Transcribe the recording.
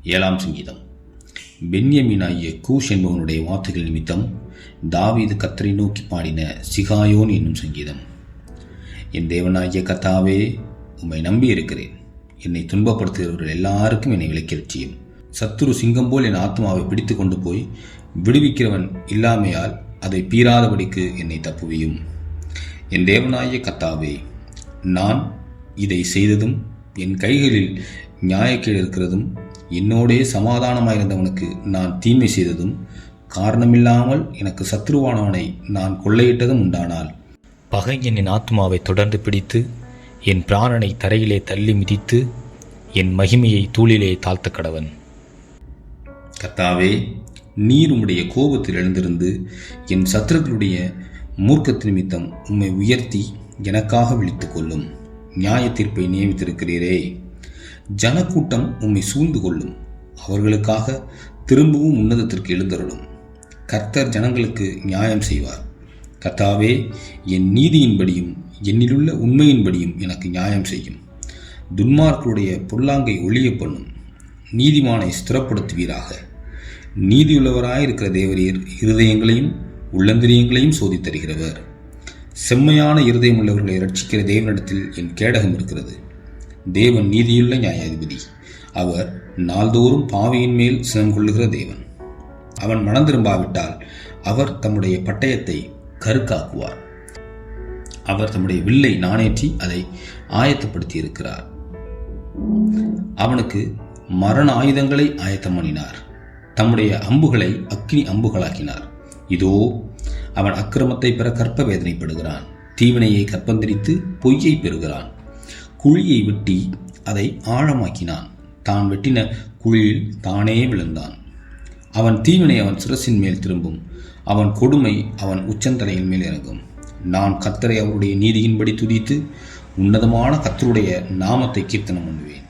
ஏழாம் சங்கீதம். பென்யமீனாகிய கூஷ் என்பவனுடைய வார்த்தைகள் நிமித்தம் தாவீது கர்த்தரை நோக்கி பாடின சிகாயோன் என்னும் சங்கீதம். என் தேவனாகிய கர்த்தாவே, உம்மை நம்பி இருக்கிறேன். என்னை துன்பப்படுத்துகிறவர்கள் எல்லாருக்கும் என்னை விலக்கிச் செய்யும். சத்துரு சிங்கம் போல் என் ஆத்மாவை பிடித்து கொண்டு போய் விடுவிக்கிறவன் இல்லாமையால் அதை பீறாதபடிக்கு என்னை தப்புவியும். என் தேவனாகிய கர்த்தாவே, நான் இதை செய்ததும் என் கைகளில் நியாயக்கேடு இருக்கிறதும் என்னோடே சமாதானமாயிருந்தவனுக்கு நான் தீமை செய்ததும் காரணமில்லாமல் எனக்கு சத்ருவானவனை நான் கொள்ளையிட்டதும் உண்டானால், பகைஞன் என் ஆத்மாவை தொடர்ந்து பிடித்து என் பிராணனை தரையிலே தள்ளி மிதித்து என் மகிமையை தூளிலே தாழ்த்த கடவன். கர்த்தாவே, நீர் உம்முடைய கோபத்தில் எழுந்திருந்து என் சத்துருக்களுடைய மூர்க்கத்து நிமித்தம் உம்மை உயர்த்தி எனக்காக விழித்துக் கொள்ளும். நியாய தீர்ப்பை நியமித்திருக்கிறீரே. ஜனக்கூட்டம் உம்மை சூழ்ந்து கொள்ளும். அவர்களுக்காக திரும்பவும் உன்னதத்திற்கு எழுந்தருளும். கர்த்தர் ஜனங்களுக்கு நியாயம் செய்வார். கர்த்தாவே, என் நீதியின்படியும் என்னிலுள்ள உண்மையின்படியும் எனக்கு நியாயம் செய்யும். துன்மார்க்கருடைய பொல்லாங்கை ஒழிய பண்ணும். நீதிமானை ஸ்திரப்படுத்துவீராக. நீதியுள்ளவராயிருக்கிற தேவரீர் இருதயங்களையும் உள்ளந்திரியங்களையும் சோதித்தருகிறவர். செம்மையான இருதயம் உள்ளவர்களை ரட்சிக்கிற தேவனிடத்தில் என் கேடகம் இருக்கிறது. தேவன் நீதியுள்ள நியாயாதிபதி. அவர் நாள்தோறும் பாவியின் மேல் சினம் கொள்ளுகிற தேவன். அவன் மனம் திரும்பாவிட்டால் அவர் தம்முடைய பட்டயத்தை கருக்காக்குவார். அவர் தம்முடைய வில்லை நாணேற்றி அதை ஆயத்தப்படுத்தி இருக்கிறார். அவனுக்கு மரண ஆயுதங்களை ஆயத்தம் பண்ணினார். தம்முடைய அம்புகளை அக்கினி அம்புகளாக்கினார். இதோ, அவன் அக்கிரமத்தை பெற கற்ப வேதனைப்படுகிறான். தீவினையை கற்பந்தரித்து பொய்யை பெறுகிறான். குழியை வெட்டி அதை ஆழமாக்கினான். தான் வெட்டின குழியில் தானே விழுந்தான். அவன் தீவினை அவன் சிரசின் மேல் திரும்பும். அவன் கொடுமை அவன் உச்சந்தலையின் மேல் இறங்கும். நான் கர்த்தரை அவருடைய நீதியின்படி துதித்து உன்னதமான கர்த்தருடைய நாமத்தை கீர்த்தனம் பண்ணுவேன்.